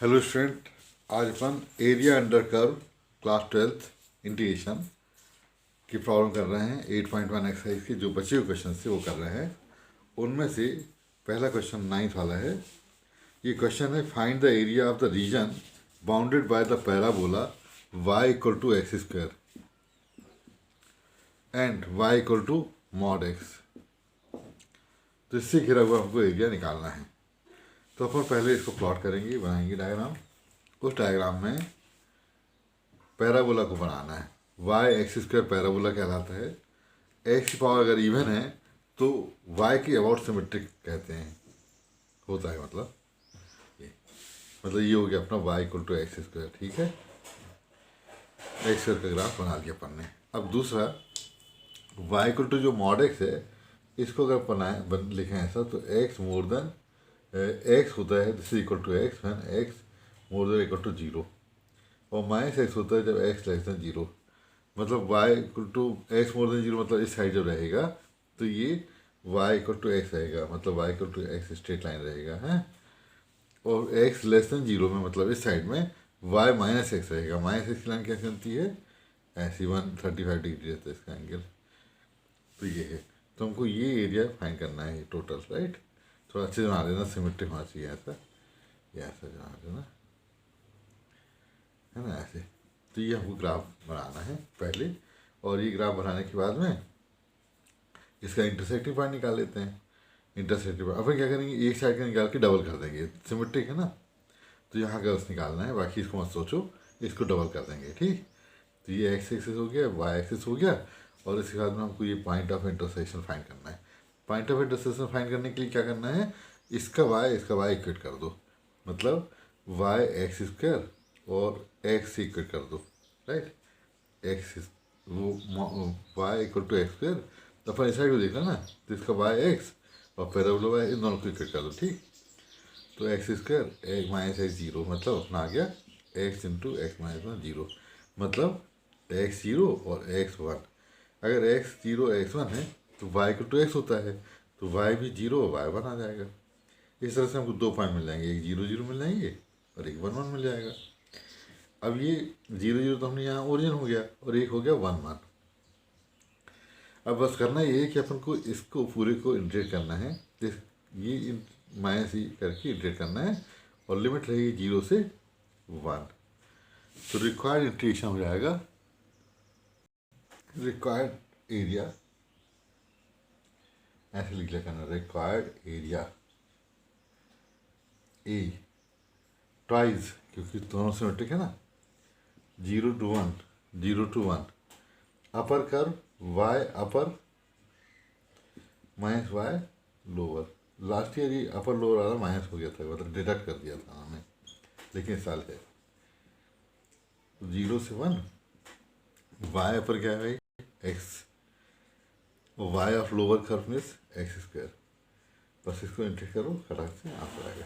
Hello student, आज अपन area under curve class 12th integration की प्रॉब्लम कर रहे हैं। 8.1 एक्सरसाइज के जो बचे हुए क्वेश्चन थे वो कर रहे हैं। उनमें से पहला क्वेश्चन 9th वाला है। ये क्वेश्चन है, find the area of the region bounded by the parabola y equal to x square and y equal to mod x. तो इससे घिरा हुआ हमको एरिया निकालना है। तो अपन पहले इसको प्लॉट करेंगे, बनाएंगे डायग्राम। उस डायग्राम में पैराबोला को बनाना है। वाई एक्स स्क्वायर पैराबोला कहलाता है। एक्स की पावर अगर इवन है तो वाई की अबाउट सिमेट्रिक कहते हैं, होता है। मतलब ये हो गया अपना y equal to x square. ठीक है, एक्स स्क्वायर का ग्राफ बना लिया अपन ने। अब दूसरा वाई इक्वल टू जो मॉड एक्स है, इसको अगर बनाए लिखें ऐसा तो एक्स मोर देन एक्स होता है, this is equal to x when x more than equal to zero, और माइनस एक्स होता है जब एक्स लेस देन जीरो। मतलब y equal to x more than zero, मतलब इस साइड जब रहेगा तो ये वाई इक्वल टू एक्स रहेगा, मतलब y equal to x straight line रहेगा है। और एक्स लेस देन जीरो में मतलब इस साइड में वाई माइनस एक्स रहेगा। माइनस एक्स की लाइन क्या बनती है, ऐसी 135 डिग्री रहता है इसका एंगल। तो ये है, तो हमको ये एरिया फाइंड करना है टोटल, राइट। थोड़ा अच्छे से बना देना, सिमेट्रिक होना चाहिए ऐसा, ये ऐसा बना देना है ना, ऐसे। तो ये हमको ग्राफ बनाना है पहले, और ये ग्राफ बनाने के बाद में इसका इंटरसेक्टिंग पॉइंट निकाल लेते हैं। इंटरसेक्टिंग पॉइंट अपन क्या करेंगे, एक साइड का निकाल के डबल कर देंगे, सिमेट्रिक है ना। तो यहाँ का बस निकालना है, बाकी इसको मत सोचो, इसको डबल कर देंगे। ठीक, तो ये एक्स एक्सिस हो गया, वाई एक्सिस हो गया, और इसके बाद में हमको ये पॉइंट ऑफ इंटरसेक्शन फाइंड करना है। पॉइंट ऑफ इंटरसेक्शन फाइंड करने के लिए क्या करना है, इसका वाई इक्वेट कर दो, मतलब वाई एक्स स्क्वायर और एक्स से इक्वेट कर दो, राइट। एक्स वो y equal to x square, तो अपन इस साइड को देखना ना, तो इसका वाई एक्स और पैराबोला वाई, इन दोनों को इक्वेट कर दो। ठीक, तो एक्स स्क्वायर एक माइनस एक्स जीरो, मतलब अपना आ गया x into x minus one zero, मतलब एक्स जीरो और एक्स वन। अगर एक्स जीरो एक्स वन है तो वाई इक्वल टू एक्स होता है, तो वाई भी जीरो और वाई वन आ जाएगा। इस तरह से हमको दो पॉइंट मिल जाएंगे, एक जीरो जीरो मिल जाएंगे और एक वन वन मिल जाएगा। अब ये जीरो जीरो तो हमने यहाँ ओरिजिन हो गया, और एक हो गया वन वन। अब बस करना ये है कि अपन को इसको पूरे को इंटीग्रेट करना है, ये माइनस ही करके इंटीग्रेट करना है, और लिमिट रहेगी जीरो से वन। तो रिक्वायर्ड इंटीग्रेशन हो जाएगा, रिक्वायर्ड एरिया ऐसे लिख लिया करना, रिक्वायर्ड एरिया ए ट्वाइस, क्योंकि दोनों सिमेट्रिक है ना, zero to one, zero to one. Upper curve y upper minus y lower. Last year ये अपर लोअर वाला माइनस हो गया था, मतलब डिडक्ट कर दिया था हमने, लेकिन इस साल है जीरो से वन। वाई अपर क्या है भाई, एक्स, और y of lower curve means x square. बस इसको इंटीग्रेट करो, खटाक से आंसर आएगा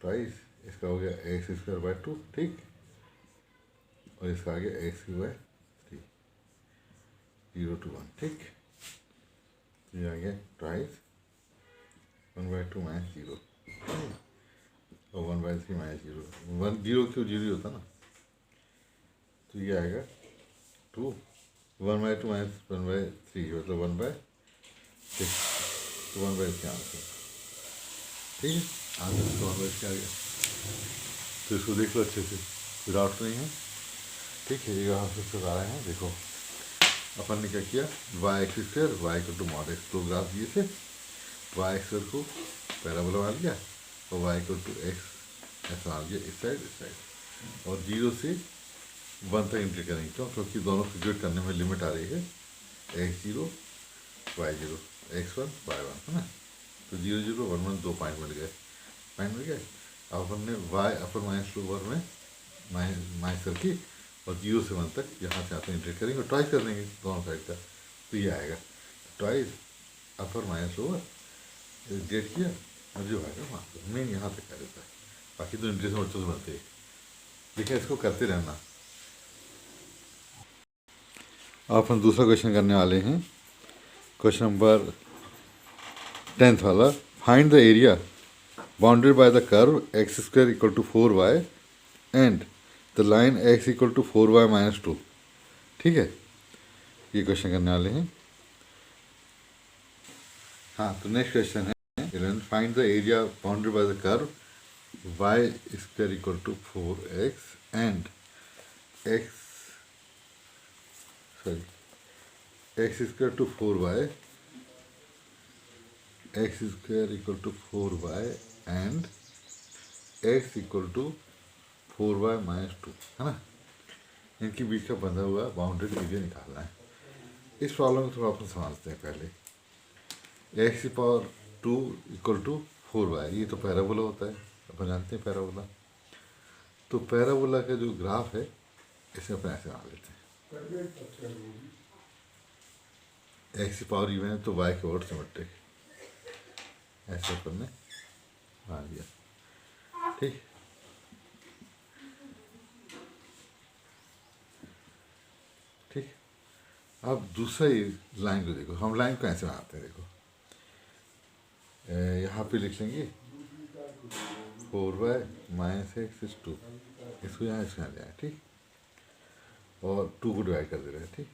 ट्वाइस। इसका हो गया एक्स स्क्वायर बाय टू, ठीक, और इसका आ गया x cube by three, zero to one. ठीक, ये आ गया twice one by two minus zero, और one by three minus zero. One zero क्यों जीरो होता ना, तो ये आएगा two, one by two minus one by three, मतलब वन बाय सिक्स, तो वन बाय थ्री आंसर। ठीक है, आंसर तो वन बाय थ्री आ गया। तो इसको देख लो अच्छे से, कोई डाउट नहीं है। ठीक है, ये आप सब आ रहे हैं, देखो अपन ने क्या किया, y x square y equal to mod x, दो ग्राफ दिए थे। वाई एक्स स्क्वायर को पैराबोला बना लिया, और वाई इक्वल टू एक्स ऐसा आ गया इस साइड, और जीरो से वन तक इंटीग्रेट करेंगे। क्योंकि दोनों को इंटीग्रेट करने में लिमिट आ रही है, x zero y zero, x one y one, है ना। तो जीरो जीरो वन वन, दो पॉइंट मिल गए। अब अपन ने वाई अपर माइनस लोअर में माइनस करके, और जीरो से वन तक यहाँ से आते इंटीग्रेट करेंगे, और ट्वाइस कर देंगे दोनों साइड का, तो ये आएगा ट्वाइस अपर माइनस लोअर इंटीग्रेट किया, और जो आएगा वहाँ पर मेन यहाँ तक आ देता है। बाकी तो इंटीग्रेशन बच्चों से बनते हैं, लेकिन इसको करते रहना। अब अपन दूसरा क्वेश्चन करने वाले हैं, क्वेश्चन नंबर 10th वाला। Find the area bounded by the curve x square equal to 4y and the line x equal to 4y minus 2। ठीक है, ये क्वेश्चन करने वाले हैं। हाँ, तो नेक्स्ट क्वेश्चन है find the area bounded by the curve y square equal to 4x and x square to 4y x square equal to 4y and x equal to 4y minus 2, है ना। इनके बीच का बंधा हुआ बाउंड्री एरिया निकालना है। इस प्रॉब्लम को थोड़ा अपन समझते हैं पहले। एक्स की पावर 2 इक्वल टू 4y, ये तो पैराबोला होता है, अपन जानते हैं पैराबोला। तो पैराबोला का जो ग्राफ है इसे अपन ऐसे मान लेते हैं, एक्स की पावर इवन है तो y के ओर सिमेट्रिक, ऐसे अपन ने मान लिया। ठीक, ठीक। अब दूसरा ये लाइन को देखो, हम लाइन को ऐसे बनाते हैं। देखो यहाँ पे लिख लेंगे 4y माइनस एक्स इज 2, इसको यहाँ ले आए। ठीक, और 2 को डिवाइड कर दे रहे हैं। ठीक,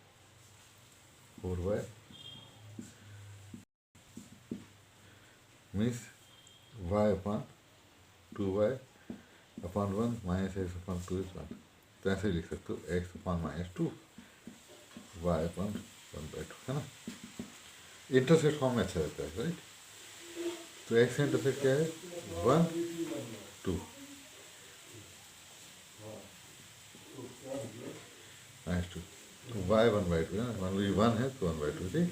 4y means y upon 2y upon 1 minus x upon 2 is 1। तो ऐसे ही लिख सकते हो x upon minus 2 y upon 1/2, है ना। इंटरसेक्ट फॉर्म में अच्छा रहता है, राइट। तो x का इंटरसेक्ट क्या है 1 2 माइनस 2, तो y 1/2 है ना। मान लो ये 1 है तो 1/2। ठीक,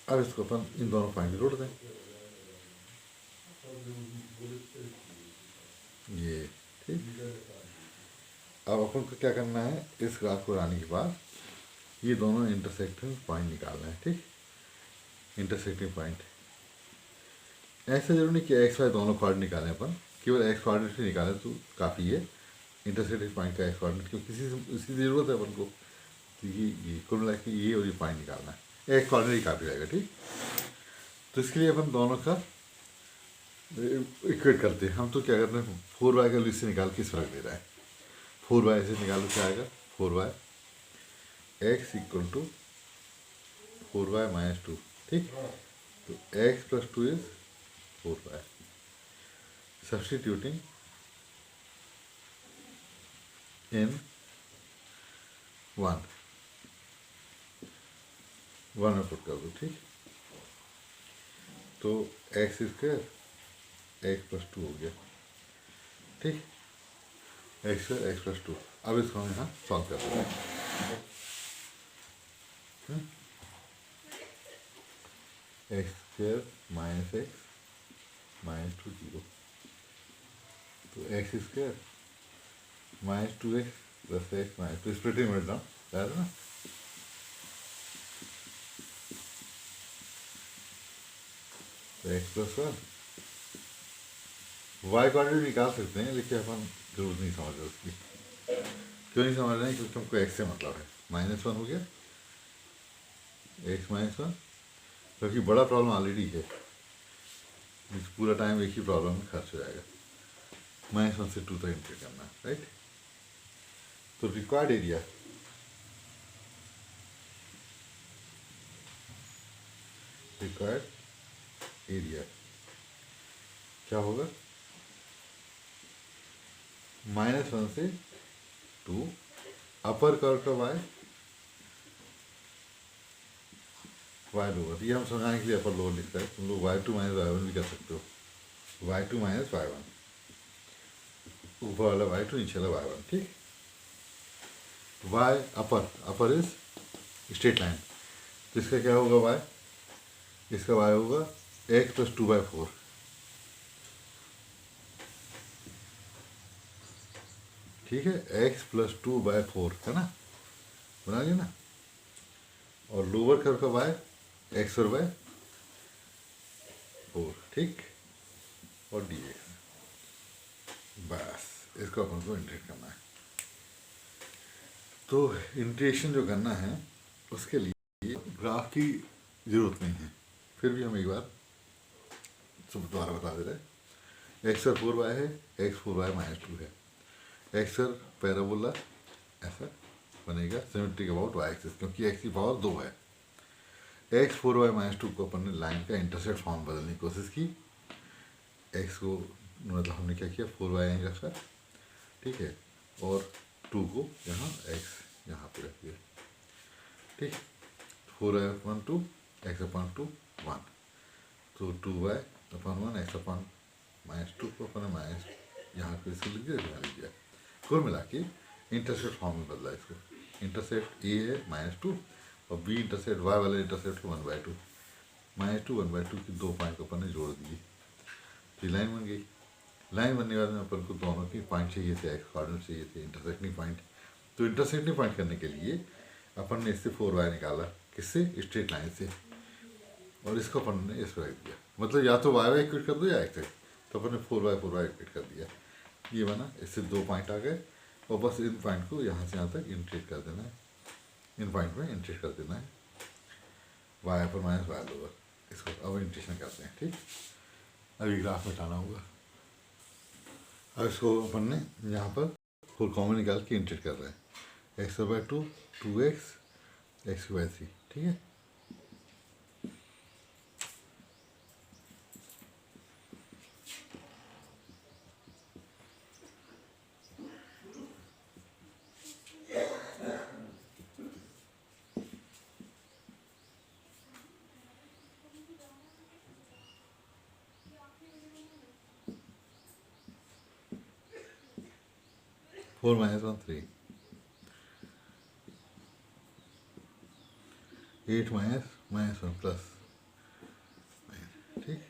अब इसको अपन इन दोनों पॉइंट जोड़ दें। ये ठीक, अब अपन को क्या करना है, इस ग्राफ को लाने के बाद ये दोनों इंटरसेक्टिंग पॉइंट निकालना है। ठीक, इंटरसेक्टिंग पॉइंट ऐसे जरूरी नहीं कि एक्स वाई दोनों कोऑर्डिनेट निकालें अपन, केवल एक्स कोऑर्डिनेट ही निकालें तो काफ़ी है। इंटरसेक्टिंग पॉइंट का एक्स कोऑर्डिनेट क्योंकि किसी ज़रूरत है अपन को, तो ये कुल मिला के ये और ये पॉइंट निकालना है, एक्स कोऑर्डिनेट ही काफ़ी रहेगा। ठीक, तो इसके लिए अपन दोनों का इक्वेट करते हैं। हम तो क्या करते हैं 4y का इससे निकाल के इस फर्क दे रहा है। 4y से निकालो क्या आएगा 4y x equal to 4y minus 2। ठीक, तो x plus 2 is 4y। Substituting in 1 में पुट कर दो। ठीक, तो x स्क्वायर x प्लस 2 हो गया। ठीक, एक्स स्क्वायर एक्स प्लस 2। अब इसको हम यहाँ सॉल्व कर सकते हैं। X square minus x minus 2 0, तो x square minus 2x plus x minus 2, splitting में डाउन याद है ना। तो एक्स प्लस 1 वाई कोऑर्डिनेट निकाल सकते हैं, लेकिन अपन जरूरत नहीं समझ रहे उसकी। क्यों नहीं समझ रहे हैं, क्योंकि हमको एक्स से मतलब है। -1 हो गया एक्स -1, क्योंकि बड़ा प्रॉब्लम ऑलरेडी है, पूरा टाइम एक ही प्रॉब्लम में खर्च हो जाएगा। -1 से 2 तक इंटीग्रेट करना, राइट। तो रिक्वायर्ड एरिया क्या होगा, -1 से 2 अपर कर्व का y लोअर। ये हम समझाने के लिए अपर लोअर लिखता है। तुम लोग y2 माइनस y1 भी कर सकते हो, y2 माइनस y1, ऊपर वाला y2 नीचे वाला y1। ठीक, y upper is straight line, तो इसका क्या होगा y, इसका y होगा x प्लस 2/4। ठीक है, x प्लस 2/4 है ना, बना लिया ना। और लोअर कर्व का y x और y 4। ठीक, और dx, बस इसको अपन को इंटीग्रेट करना है। तो इंटीग्रेशन जो करना है उसके लिए ग्राफ की ज़रूरत नहीं है, फिर भी हम एक बार सब दोबारा बता दे रहे हैं। एक्स स्क्वायर 4y है, एक्स 4y माइनस 2 है। एक्स स्क्वायर पैराबोला ऐसा बनेगा सिमेट्रिक अबाउट वाई एक्सिस, क्योंकि एक्स की पावर 2 है। एक्स 4y माइनस 2 को अपन ने लाइन का इंटरसेप्ट फॉर्म बदलने की कोशिश की। एक्स को मतलब हमने क्या किया, 4y यहाँ रखा, ठीक है, और 2 को यहाँ एक्स यहाँ पे रख दिया, ठीक। 4y अपॉन 2 एक्स अपॉन 2 1, तो 2y upon 1 x upon minus 2 को अपन माइनस यहाँ पे इसको लिख दिया, लिख दिया। कुल मिला के इंटरसेप्ट फॉर्म में बदला इसको। इंटरसेप्ट ए है -2 और बी इंटरसेप्ट वाई वाले इंटरसेप्ट 1/2, -2 1/2 की 2 पॉइंट को अपन ने जोड़ दिए, तो लाइन बन गई। लाइन बनने के बाद में अपन को दोनों की पॉइंट चाहिए थे, एक्स कोऑर्डिनेट चाहिए थे, इंटरसेक्टिंग पॉइंट। तो इंटरसेक्टिंग पॉइंट करने के लिए अपन ने इससे 4y निकाला, किससे, स्ट्रेट लाइन से, और इसको अपन ने इस पर रख दिया। मतलब या तो y इक्वेट कर दो या एक्स, तो अपन ने 4y इक्वेट कर दिया, ये बना। इससे 2 पॉइंट आ गए और बस इन पॉइंट को यहाँ से यहाँ तक इंट्रेट कर देना है, इन पॉइंट में इंट्रेट कर देना है, वाई पर माइनस वाई लोअर, इसको अब इंट्रेशन करते हैं, ठीक। अभी ग्राफ मिटाना होगा। अब इसको अपन ने यहाँ पर फुल कॉमन निकाल के इंट्रेट कर रहे हैं, x/2 2x x/3, ठीक है। फोर माइनस 1 3, 8 माइनस 1 प्लस, ठीक।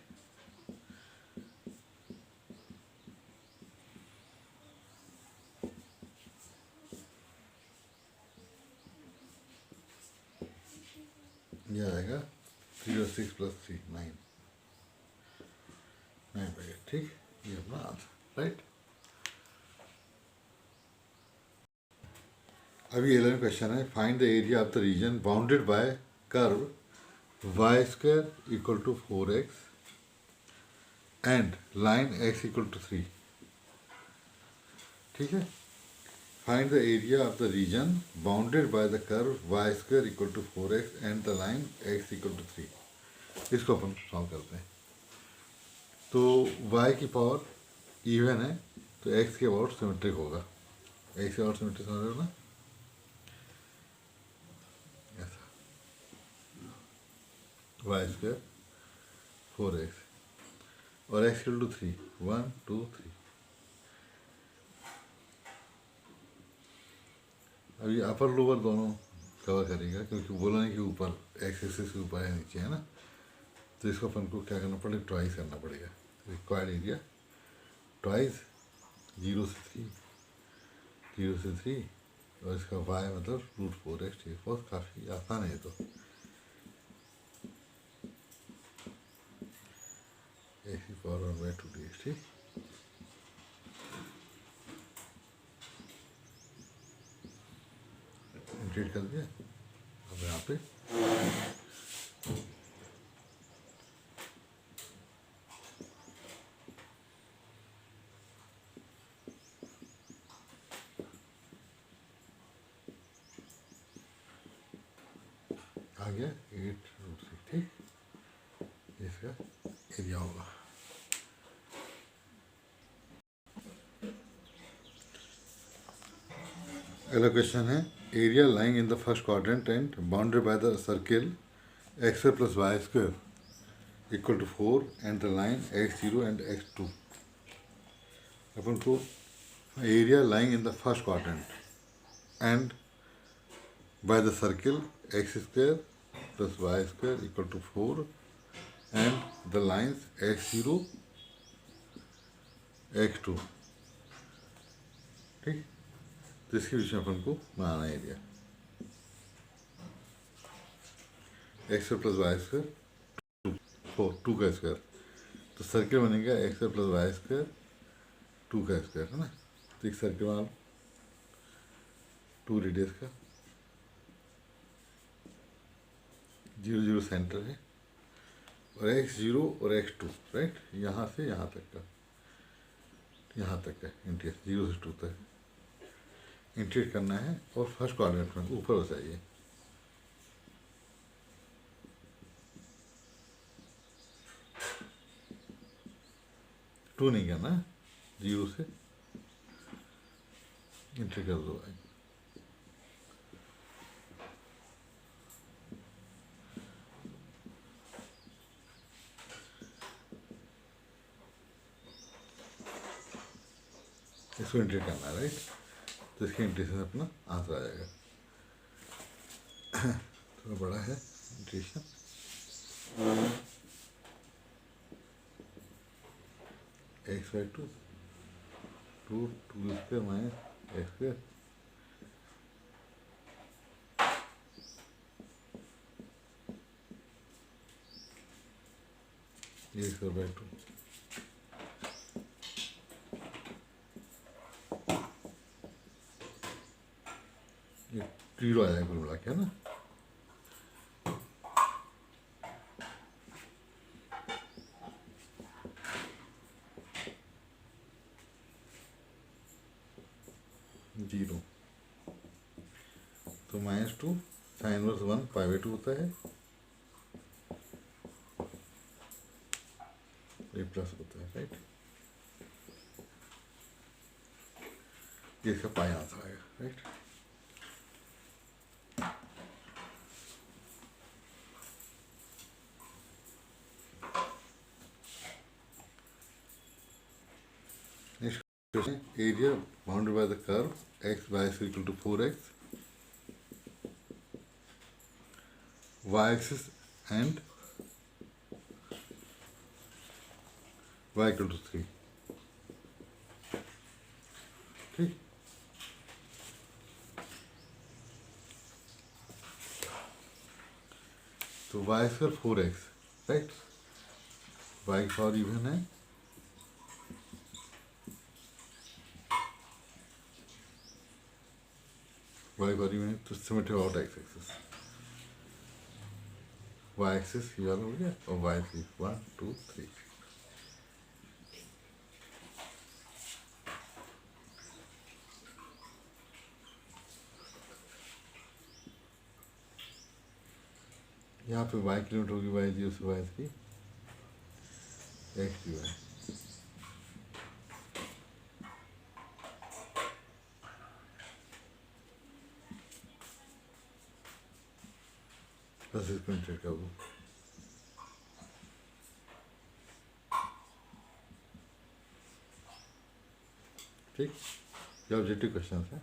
ये आएगा 3 और 6 प्लस 3 9 9 ठीक। ये अपना आंसर, राइट। अभी 11 क्वेश्चन है, find the area of the region bounded by curve y square equal to 4x and line x equal to 3, ठीक है। Find the area of the region bounded by the curve y square equal to 4x and the line x equal to 3। इसको अपन solve करते हैं। तो y की power even है तो x के अबाउट सिमेट्रिक होगा, x के अबाउट सिमेट्रिक समझ रहे हो ना, ऐसा वाई स्क्वायर 4x और x इक्वल टू 3 1 2 3। अभी अपर लोअर दोनों कवर करेगा, क्योंकि बोला नहीं कि ऊपर एक्स एक्सिस के ऊपर है नीचे है ना, तो इसको अपन को क्या करना पड़ेगा, ट्वाइस करना पड़ेगा। रिक्वायर्ड एरिया ट्वाइस 0 से 3 0 से 3 और इसका वाई मतलब √4x, ठीक। बहुत काफ़ी आसान है तो x की पावर 1/2 dx, ठीक। इंटीग्रेट कर दिया। अब यहाँ पे आ गया 8√6, ठीक। इसका एरिया होगा। अगला क्वेश्चन है, area lying in the first quadrant and bounded by the circle x plus y square equal to 4 and the line x0 and x2। अपन को area lying in the first quadrant and by the circle x square plus y square equal to 4 and the lines x0 x2, ठीक। तो इसके बीच में अपन को बनाना area x plus y square 2 का स्क्वायर, तो सर्किल बनेगा x प्लस वाई स्क्वायर 2 का स्क्वायर, है ना। तो एक सर्किल बना 2 रेडियस का जीरो जीरो सेंटर है, और एक्स जीरो और एक्स टू, राइट, यहाँ से यहाँ तक का, यहाँ तक का इंटीरियर, जीरो से टू तक इंटीग्रेट करना है, और फर्स्ट कोऑर्डिनेट में ऊपर हो चाहिए। टू नहीं करना, जीरो से इंटीग्रेट कर दो। इसको इंटीग्रेट करना है, राइट, तो इसके इंटीग्रेशन अपना आंसर आ जाएगा। थोड़ा बड़ा है integration, x by two, two square minus x square, ये स्क्वायर बाई टू, ये जीरो आ जाएगा कुल मिला के, है ना। जीरो, तो minus two sine inverse one pi by two होता है, ये प्लस होता है, राइट, ये इसका पाई आंसर आएगा, right. Next question, area bounded by the curve x y is equal to 4x, y axis and y equal to 3, ठीक। तो y square 4x, right, y की पावर इवन है, y power even है, तो symmetry out x axis, y axis ये वाला हो गया, और y एक्सिस 1 2 3, यहाँ पे y की लिमिट होगी y जीरो से y की एक्स डी वाई, बस इसको इंटीग्रेट कर दो, ठीक। ये ऑब्जेक्टिव क्वेश्चन है।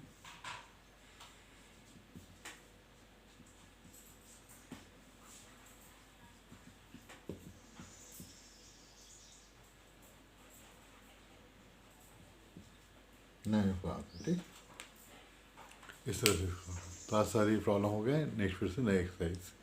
नहीं बात, ठीक, इस तरह से। तो आज सारी प्रॉब्लम हो गए, नेक्स्ट फिर से नए एक्सरसाइज।